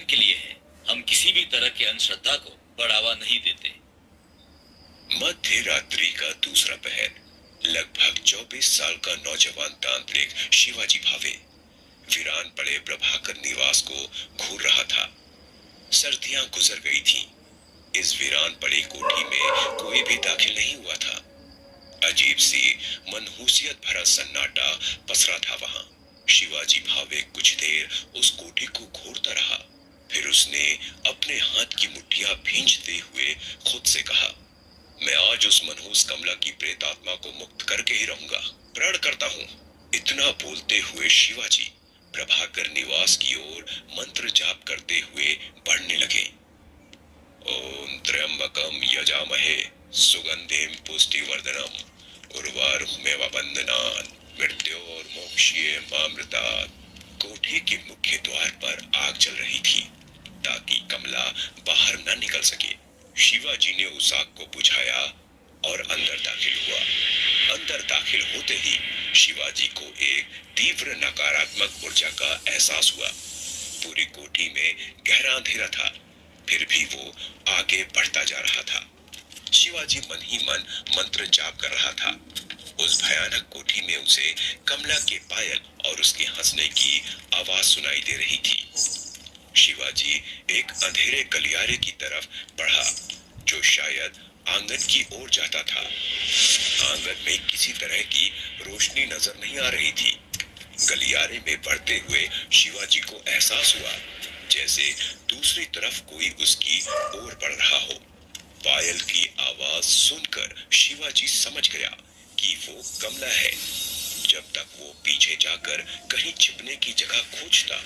भजन के लिए है। हम किसी भी तरह की अंधश्रद्धा को बढ़ावा नहीं देते। मध्य रात्रि का दूसरा पहर। लगभग 24 साल का नौजवान तांत्रिक शिवाजी भावे वीरान पड़े प्रभाकर निवास को घूर रहा था। सर्दियां गुजर गई थीं। इस वीरान पड़ी कोठी में कोई भी दाखिल नहीं हुआ था। अजीब सी मनहूसियत भरा सन्नाटा पसरा था वहां। शिवाजी भावे कुछ देर उस कोठी को घूरता रहा। फिर उसने अपने हाथ की मुट्ठियां भींचते हुए खुद से कहा, मैं आज उस मनहूस कमला की प्रेतात्मा को मुक्त करके ही रहूंगा। प्रण करता हूं। इतना बोलते हुए शिवाजी प्रभाकर निवास की ओर मंत्र जाप करते हुए बढ़ने लगे। ओम त्र्यंबकम यजामहे सुगंधिम पुष्टिवर्धनम उर्वारुकमेव बंधनान् मृत्योर्मोक्षयेमामृतात्। कोठे के मुख्य द्वार पर आग जल रही थी ताकि कमला बाहर न निकल सके। शिवाजी ने उस आग को बुझाया और अंदर दाखिल हुआ। अंदर दाखिल होते ही शिवाजी को एक तीव्र नकारात्मक ऊर्जा का एहसास हुआ। पूरी कोठी में गहरा अंधेरा था, फिर भी वो आगे बढ़ता जा रहा था। शिवाजी मन ही मन मंत्र जाप कर रहा था। उस भयानक कोठी में उसे कमला के पायल और उसके हंसने की आवाज सुनाई दे रही थी। शिवाजी एक अंधेरे गलियारे की तरफ बढ़ा जो शायद आंगन की ओर जाता था। आंगन में किसी तरह की रोशनी नजर नहीं आ रही थी। गलियारे में बढ़ते हुए शिवाजी को एहसास हुआ जैसे दूसरी तरफ कोई उसकी ओर बढ़ रहा हो। पायल की आवाज सुनकर शिवाजी समझ गया कि वो कमला है। जब तक वो पीछे जाकर कहीं छिपने की जगह खोजता,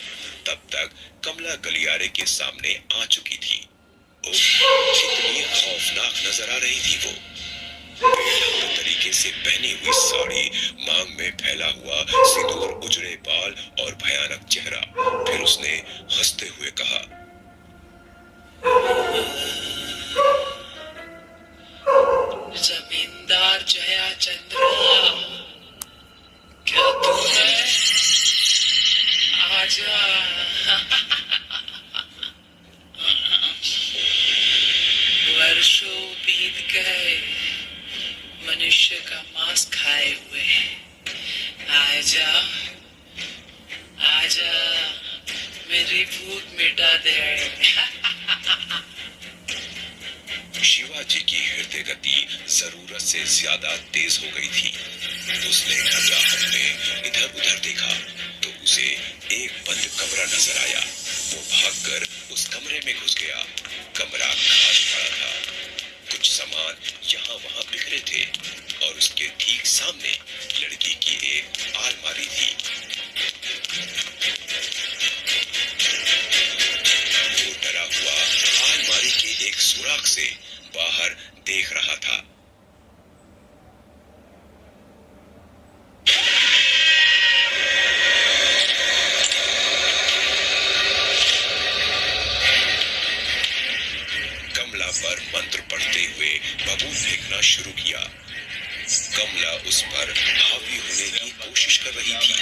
तब तक कमला गलियारे के सामने आ चुकी थी। कितनी खौफनाक नजर आ रही थी वो। बेढंग तरीके से पहनी हुई साड़ी, मांग में फैला हुआ सिंदूर, उजड़े बाल और भयानक चेहरा। फिर उसने हंसते हुए कहा, जमींदार जया चंद्रा, क्या तू है? आजा। वर्षों बीत गए मनुष्य का मांस खाए हुए। आजा, आजा, मेरी भूख मिटा दे। शिवाजी की हृदय गति जरूरत से ज्यादा तेज हो गई थी। उसने घबराहट में इधर उधर देखा तो उसे एक बंद कमरा नजर आया। वो भागकर उस कमरे में घुस गया। कमरा खाली पड़ा था। कुछ सामान यहाँ वहाँ बिखरे थे और उसके ठीक सामने लड़की की एक अलमारी थी। वो डरा हुआ अलमारी के एक सुराख से बाहर देख रहा था। कमला पर मंत्र पढ़ते हुए बबूल फेंकना शुरू किया। कमला उस पर हावी होने की कोशिश कर रही थी।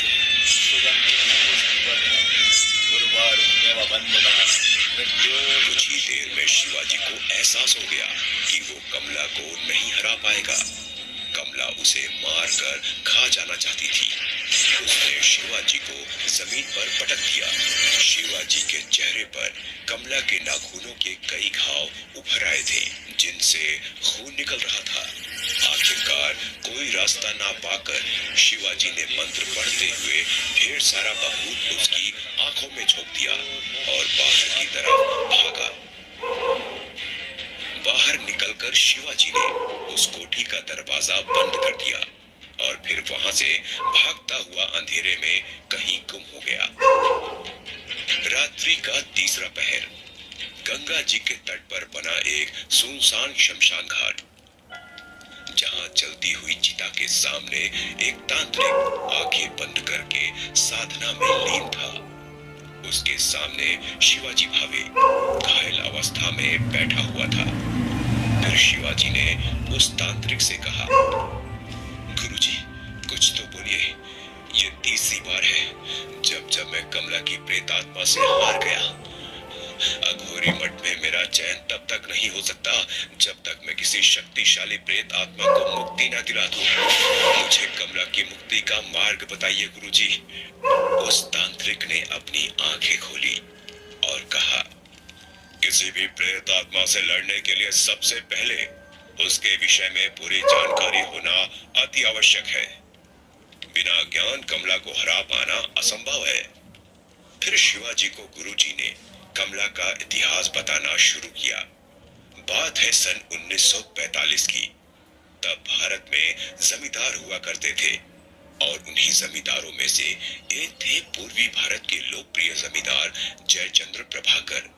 कुछ ही देर में शिवाजी को एहसास हो गया कि वो कमला को नहीं हरा पाएगा। कमला उसे मारकर खा जाना चाहती थी। उसने शिवाजी को जमीन पर पटक दिया। शिवाजी के चेहरे पर कमला के नाखूनों के कई घाव उभर आए थे जिनसे खून निकल रहा था। आखिरकार कोई रास्ता ना पाकर शिवाजी ने मंत्र पढ़ते हुए ढेर सारा बारूद उसकी आंखों में झोंक दिया और बाहर की तरफ भागा। बाहर निकलकर शिवाजी ने उस कोठी का दरवाजा बंद कर दिया और फिर वहां से भागता हुआ अंधेरे में कहीं गुम हो गया। रात्रि का तीसरा पहर। गंगा जी के तट पर बना एक सुनसान शमशान घाट, जहां चलती हुई चिता के सामने एक तांत्रिक आंखें बंद करके साधना में लीन था। उसके सामने शिवाजी भावे घायल अवस्था में बैठा हुआ था। फिर शिवाजी ने उस तांत्रिक से कहा, गुरुजी, कुछ तो बोलिए। ये तीसरी बार है जब मैं कमला की प्रेतात्मा से हार गया। अघोरी मठ में मेरा चैन तब तक नहीं हो सकता जब तक मैं किसी शक्तिशाली प्रेत आत्मा को मुक्ति न दिला दूं। मुझे कमला की मुक्ति का मार्ग बताइए गुरुजी। उस तांत्रिक ने अपनी आंखें खोली और कहा, किसी भी प्रेत आत्मा से लड़ने के लिए सबसे पहले उसके विषय में पूरी जानकारी होना अति आवश्यक है। बिना ज्ञान कमला को हरा पाना असंभव है। फिर शिवाजी को गुरुजी ने कमला का इतिहास बताना शुरू किया। बात है सन 1945 की। तब भारत में जमींदार हुआ करते थे और उन्हीं जमींदारों में से एक थे पूर्वी भारत के लोकप्रिय जमींदार जयचंद्र प्रभाकर,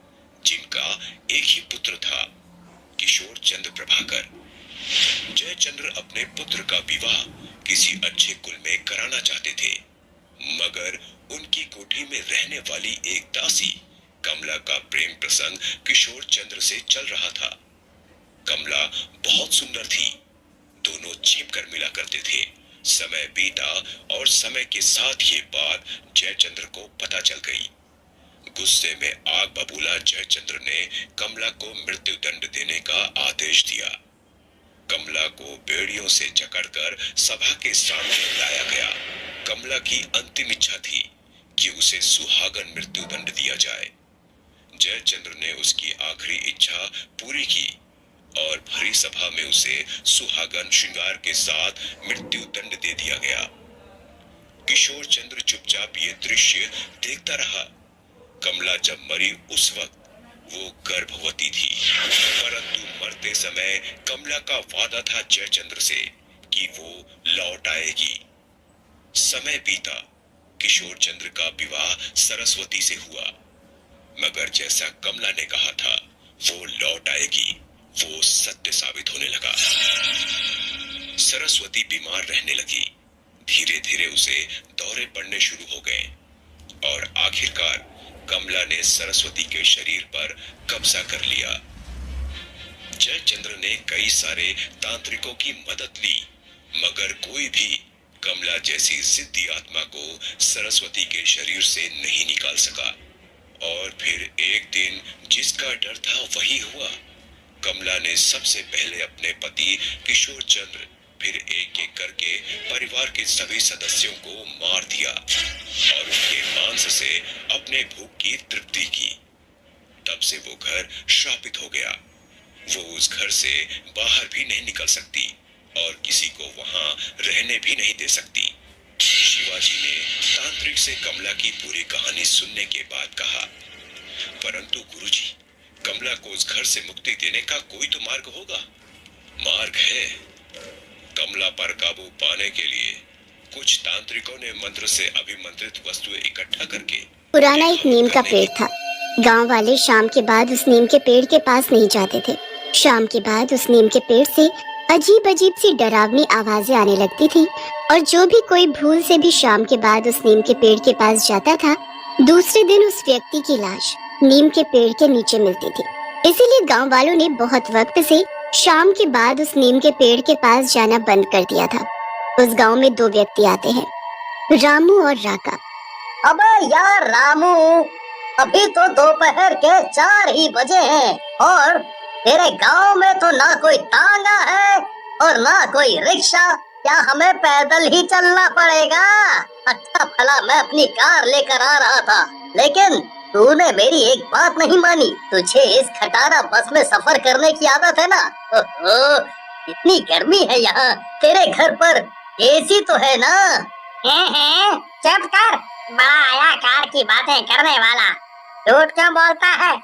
जिनका एक ही पुत्र था, किशोर चंद्र प्रभाकर। जयचंद्र अपने पुत्र का विवाह किसी अच्छे कुल में कराना चाहते थे, मगर उनकी कोठी में रहने वाली एक दासी कमला का प्रेम प्रसंग किशोर चंद्र से चल रहा था। कमला बहुत सुंदर थी, दोनों छिप कर मिला करते थे। समय बीता और समय के साथ ये बात जयचंद्र को पता चल गई। गुस्से में आग बबूला जयचंद्र ने कमला को मृत्यु दंड देने का आदेश दिया। कमला को बेड़ियों से जकड़कर सभा के सामने लाया गया। कमला की अंतिम इच्छा थी कि उसे सुहागन मृत्यु दंड दिया जाए। जयचंद्र ने उसकी आखिरी इच्छा पूरी की और भरी सभा में उसे सुहागन श्रृंगार के साथ मृत्यु दंड दे दिया गया। किशोर चंद्र चुपचाप ये दृश्य देखता रहा। कमला जब मरी उस वक्त वो गर्भवती थी, परंतु मरते समय कमला का वादा था जयचंद्र से कि वो लौट आएगी। समय बीता, किशोर चंद्र का विवाह सरस्वती से हुआ, मगर जैसा कमला ने कहा था वो लौट आएगी, वो सत्य साबित होने लगा। सरस्वती बीमार रहने लगी। धीरे धीरे उसे दौरे पड़ने शुरू हो गए और आखिरकार कमला ने सरस्वती के शरीर पर कब्जा कर लिया। जयचंद्र ने कई सारे तांत्रिकों की मदद ली, मगर कोई भी कमला जैसी जिद्दी आत्मा को सरस्वती के शरीर से नहीं निकाल सका। और फिर एक दिन जिसका डर था वही हुआ। कमला ने सबसे पहले अपने पति किशोर चंद्र, फिर एक एक करके परिवार के सभी सदस्यों को मार दिया और उनके मांस से अपने भूख की तृप्ति की। तब से वो घर श्रापित हो गया। वो उस घर से बाहर भी नहीं निकल सकती और किसी को वहां रहने भी नहीं दे सकती। शिवाजी ने तांत्रिक से कमला की पूरी कहानी सुनने के बाद कहा, परंतु गुरुजी, कमला को उस घर से मुक्ति देने का कोई तो मार्ग होगा। मार्ग है। कमला पर काबू पाने के लिए कुछ तांत्रिकों ने मंत्र से अभिमंत्रित वस्तुएं इकट्ठा करके पुराना एक नीम का पेड़ था। गांव वाले शाम के बाद उस नीम के पेड़ के पास नहीं जाते थे। शाम के बाद उस नीम के पेड़ से अजीब अजीब सी डरावनी आवाजें आने लगती थी और जो भी कोई भूल से भी शाम के बाद उस नीम के पेड़ के पास जाता था, दूसरे दिन उस व्यक्ति की लाश नीम के पेड़ के नीचे मिलती थी। इसीलिए गांव वालों ने बहुत वक्त से शाम के बाद उस नीम के पेड़ के पास जाना बंद कर दिया था। उस गांव में दो व्यक्ति आते हैं, रामू और राका। अबे यार रामू, अभी तो दोपहर के 4 ही बजे हैं और तेरे गांव में तो ना कोई तांगा है और ना कोई रिक्शा। क्या हमें पैदल ही चलना पड़ेगा? अच्छा भला मैं अपनी कार लेकर आ रहा था, लेकिन तूने मेरी एक बात नहीं मानी। तुझे इस खटारा बस में सफर करने की आदत है ना? ओहो, इतनी गर्मी है यहाँ। तेरे घर पर एसी तो है ना? चुप कर, बड़ा आया कार की बातें करने वाला। झूठ क्यों बोलता है?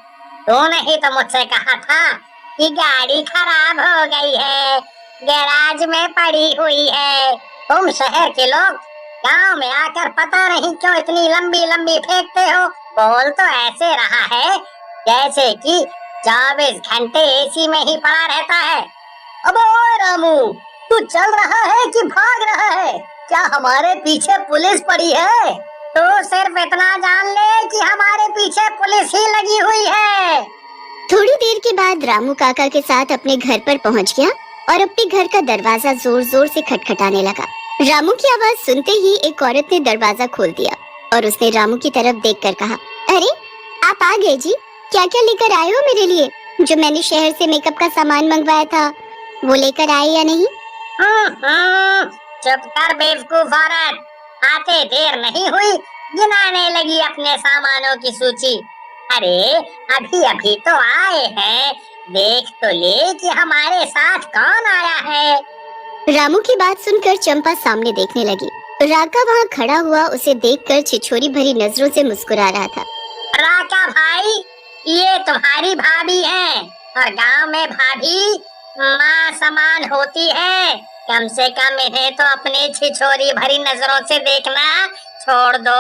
तूने ही तो मुझसे कहा था कि गाड़ी खराब हो गई है, गैराज में पड़ी हुई है। तुम शहर के लोग गांव में आकर पता नहीं क्यों इतनी लंबी लंबी फेंकते हो। बोल तो ऐसे रहा है जैसे कि 24 घंटे एसी में ही पड़ा रहता है। अब ओए रामू, तू चल रहा है कि भाग रहा है? क्या हमारे पीछे पुलिस पड़ी है? तू सिर्फ इतना जान ले कि हमारे पीछे पुलिस ही लगी हुई है। थोड़ी देर के बाद रामू काका के साथ अपने घर पर पहुंच गया और अपने घर का दरवाजा जोर जोर से खटखटाने लगा। रामू की आवाज सुनते ही एक औरत ने दरवाजा खोल दिया और उसने रामू की तरफ देखकर कहा, अरे आप आ गए जी, क्या क्या लेकर आए हो मेरे लिए? जो मैंने शहर से मेकअप का सामान मंगवाया था वो लेकर आए या नहीं? चुप कर बेवकूफ औरत। आते देर नहीं हुई, गिनाने लगी अपने सामानों की सूची। अरे अभी अभी तो आए हैं, देख तो ले कि हमारे साथ कौन आया है। रामू की बात सुनकर चंपा सामने देखने लगी। राका वहाँ खड़ा हुआ उसे देखकर छिछोरी भरी नजरों से मुस्कुरा रहा था। राका भाई, ये तुम्हारी भाभी है और गांव में भाभी माँ समान होती है। कम से कम इन्हें तो अपनी छिछोरी भरी नजरों से देखना छोड़ दो।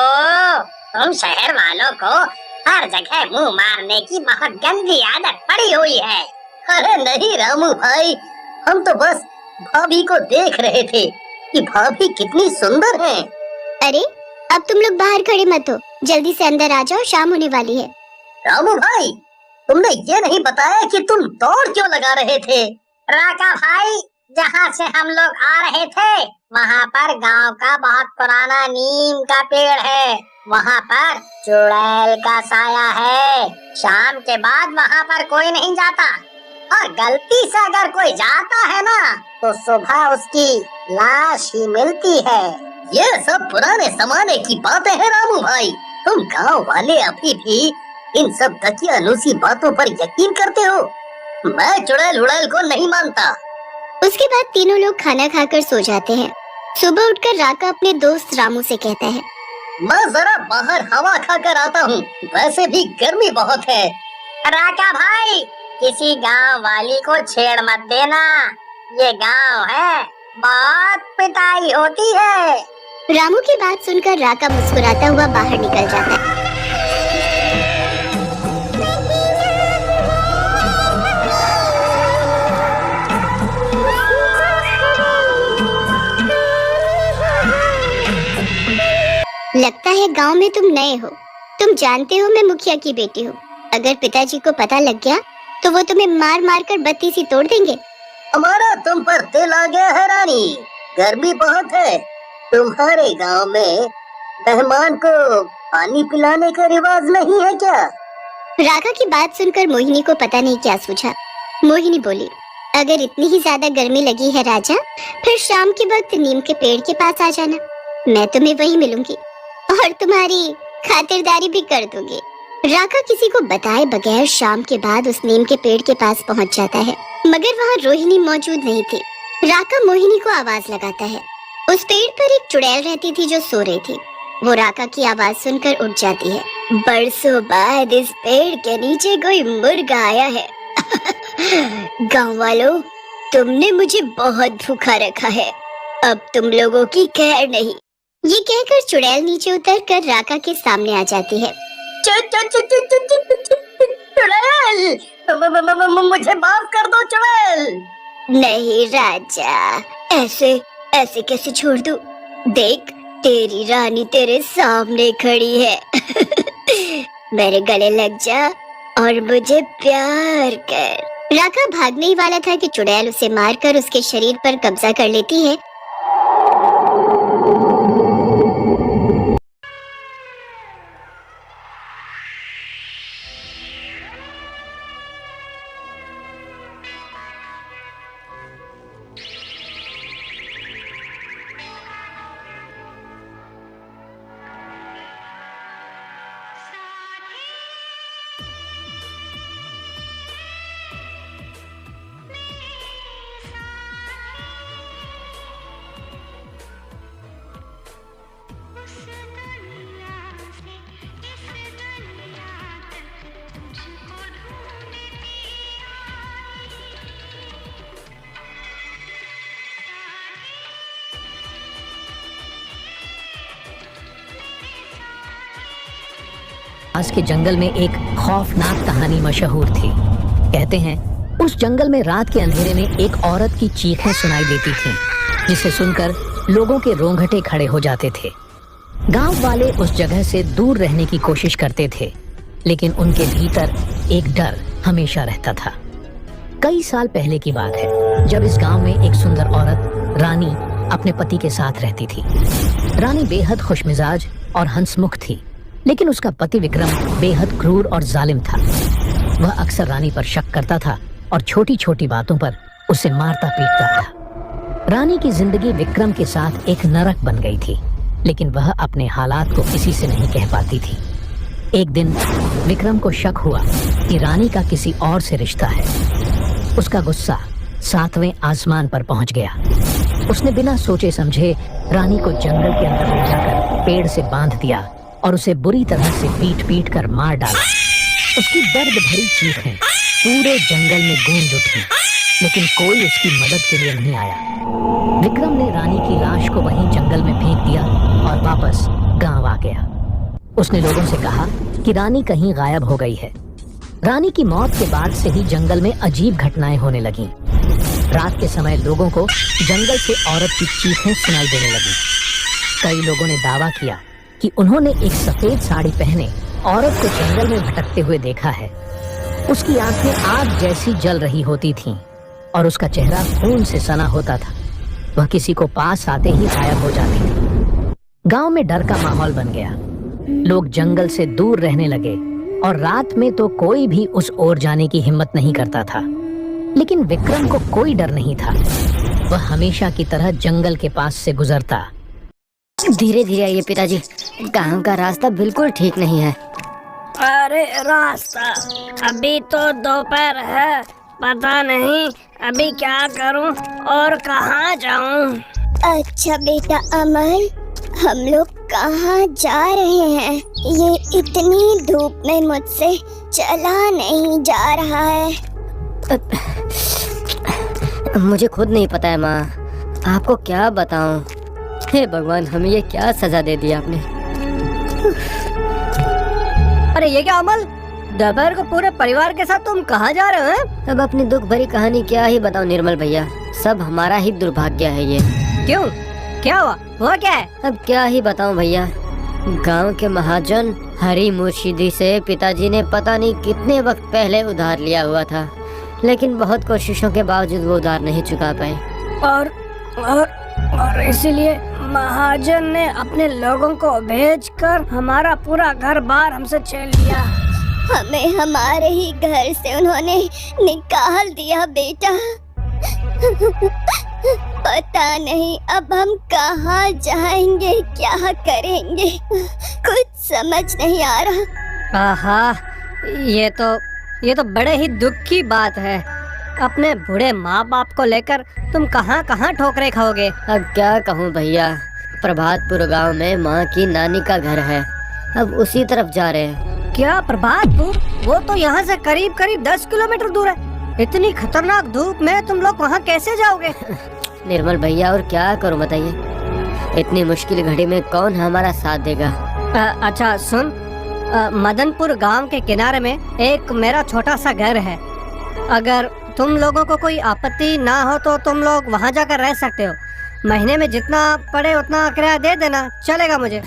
तुम शहर वालों को हर जगह मुंह मारने की बहुत गंदी आदत पड़ी हुई है। अरे नहीं रामू भाई, हम तो बस भाभी को देख रहे थे कि भाभी कितनी सुंदर है। अरे अब तुम लोग बाहर खड़े मत हो, जल्दी से अंदर आ जाओ, शाम होने वाली है। रामू भाई, तुमने ये नहीं बताया कि तुम दौड़ क्यों लगा रहे थे? राका भाई, जहाँ से हम लोग आ रहे थे वहाँ पर गांव का बहुत पुराना नीम का पेड़ है। वहाँ पर चुड़ैल का साया है। शाम के बाद वहाँ पर कोई नहीं जाता, और गलती से अगर कोई जाता है ना तो सुबह उसकी लाश ही मिलती है। ये सब पुराने जमाने की बातें हैं रामू भाई। तुम गांव वाले अभी भी इन सब दकियानूसी बातों पर यकीन करते हो? मैं चुड़ैल उड़ैल को नहीं मानता। उसके बाद तीनों लोग खाना खाकर सो जाते हैं। सुबह उठकर राका अपने दोस्त रामू से कहता है, मैं जरा बाहर हवा खाकर आता हूँ, वैसे भी गर्मी बहुत है। राका भाई, किसी गांव वाली को छेड़ मत देना, ये गांव है, बहुत पिटाई होती है। रामू की बात सुनकर राका मुस्कुराता हुआ बाहर निकल जाता है। लगता है गांव में तुम नए हो। तुम जानते हो मैं मुखिया की बेटी हूँ। अगर पिताजी को पता लग गया तो वो तुम्हें मार मार कर बत्ती सी तोड़ देंगे। हमारा तुम पर दिल आ गया है रानी, गर्मी बहुत है। तुम्हारे गांव में मेहमान को पानी पिलाने का रिवाज नहीं है क्या? राका की बात सुनकर मोहिनी को पता नहीं क्या सूझा। मोहिनी बोली, अगर इतनी ही ज्यादा गर्मी लगी है राजा, फिर शाम के वक्त नीम के पेड़ के पास आ जाना, मैं तुम्हें वहीं मिलूंगी और तुम्हारी खातिरदारी भी कर दूंगी। राका किसी को बताए बगैर शाम के बाद उस नीम के पेड़ के पास पहुंच जाता है, मगर वहाँ रोहिणी मौजूद नहीं थी। राका मोहिनी को आवाज लगाता है। उस पेड़ पर एक चुड़ैल रहती थी जो सो रही थी। वो राका की आवाज सुनकर उठ जाती है। बरसों बाद इस पेड़ के नीचे कोई मुर्गा आया है। गाँव वालों, तुमने मुझे बहुत भूखा रखा है, अब तुम लोगों की खैर नहीं। ये कहकर चुड़ैल नीचे उतर कर राका के सामने आ जाती है। चुड़ैल, मुझे माफ कर दो चुड़ैल। नहीं राजा, ऐसे कैसे छोड़ दूं? देख, तेरी रानी तेरे सामने खड़ी है। मेरे गले लग जा और मुझे प्यार कर। राका भागने ही वाला था कि चुड़ैल उसे मारकर उसके शरीर पर कब्जा कर लेती है। पास के जंगल में एक खौफनाक कहानी मशहूर थी। कहते हैं उस जंगल में रात के अंधेरे में एक औरत की चीखें सुनाई देती थीं, जिसे सुनकर लोगों के रोंगटे खड़े हो जाते थे। गांव वाले उस जगह से दूर रहने की कोशिश करते थे, लेकिन उनके भीतर एक डर हमेशा रहता था। कई साल पहले की बात है, जब इस गांव में एक सुंदर औरत रानी अपने पति के साथ रहती थी। रानी बेहद खुशमिजाज और हंसमुख थी, लेकिन उसका पति विक्रम बेहद क्रूर और जालिम था। वह अक्सर रानी पर शक करता था और छोटी छोटी बातों पर उसे मारता पीटता था। रानी की जिंदगी विक्रम के साथ एक नरक बन गई थी, लेकिन वह अपने हालात को किसी से नहीं कह पाती थी। एक दिन विक्रम को शक हुआ कि रानी का किसी और से रिश्ता है। उसका गुस्सा 7वें आसमान पर पहुंच गया। उसने बिना सोचे समझे रानी को जंगल के अंदर ले जाकर पेड़ से बांध दिया और उसे बुरी तरह से पीट पीट कर मार डाला। उसकी दर्द भरी चीखें पूरे जंगल में गूंज उठी, लेकिन कोई उसकी मदद के लिए नहीं आया। विक्रम ने रानी की लाश को वहीं जंगल में फेंक दिया और वापस गांव आ गया। उसने लोगों से कहा कि रानी कहीं गायब हो गई है। रानी की मौत के बाद से ही जंगल में अजीब घटनाएं होने लगीं। रात के समय लोगों को जंगल से औरत की चीखें सुनाई देने लगी। कई लोगों ने दावा किया कि उन्होंने एक सफेद साड़ी पहने औरत को जंगल में भटकते हुए देखा है। उसकी आंखें आग जैसी जल रही होती थीं और उसका चेहरा खून से सना होता था। वह किसी को पास आते ही गायब हो जाती थी। गांव में डर का माहौल बन गया। लोग जंगल से दूर रहने लगे और रात में तो कोई भी उस ओर जाने की हिम्मत नहीं करता था। लेकिन विक्रम को कोई डर नहीं था। वह हमेशा की तरह जंगल के पास से गुजरता। धीरे धीरे आइए पिताजी, गांव का रास्ता बिल्कुल ठीक नहीं है। अरे रास्ता, अभी तो दोपहर है, पता नहीं अभी क्या करूं और कहां जाऊं। अच्छा बेटा अमल, हम लोग कहाँ जा रहे हैं? ये इतनी धूप में मुझसे चला नहीं जा रहा है। मुझे खुद नहीं पता है माँ, आपको क्या बताऊं। हे भगवान, हमें ये क्या सजा दे दी आपने। अरे ये क्या अमल, दोपहर को पूरे परिवार के साथ तुम कहाँ जा रहे हो? अब अपनी दुख भरी कहानी क्या ही बताऊं निर्मल भैया, सब हमारा ही दुर्भाग्य है ये। क्यों, क्या हुआ क्या है? अब क्या ही बताऊं भैया, गांव के महाजन हरी मुर्शिदी से पिताजी ने पता नहीं कितने वक्त पहले उधार लिया हुआ था, लेकिन बहुत कोशिशों के बावजूद वो उधार नहीं चुका पाए। और इसीलिए महाजन ने अपने लोगों को भेजकर हमारा पूरा घर बार हमसे छीन लिया। हमें हमारे ही घर से उन्होंने निकाल दिया बेटा। पता नहीं अब हम कहाँ जाएंगे, क्या करेंगे, कुछ समझ नहीं आ रहा। आहा, ये तो बड़े ही दुख की बात है। अपने बूढ़े माँ बाप को लेकर तुम कहाँ कहाँ ठोकरे खाओगे। अब क्या कहूँ भैया, प्रभातपुर गांव में माँ की नानी का घर है, अब उसी तरफ जा रहे हैं। क्या प्रभातपुर? वो तो यहाँ से करीब 10 किलोमीटर दूर है। इतनी खतरनाक धूप में तुम लोग वहाँ कैसे जाओगे? निर्मल भैया, और क्या करूँ बताइए, इतनी मुश्किल घड़ी में कौन हमारा साथ देगा। अच्छा सुन, मदनपुर गांव के किनारे में एक मेरा छोटा सा घर है। अगर तुम लोगों को कोई आपत्ति ना हो तो तुम लोग वहाँ जाकर रह सकते हो। महीने में जितना पड़े उतना किराया दे देना, चलेगा मुझे।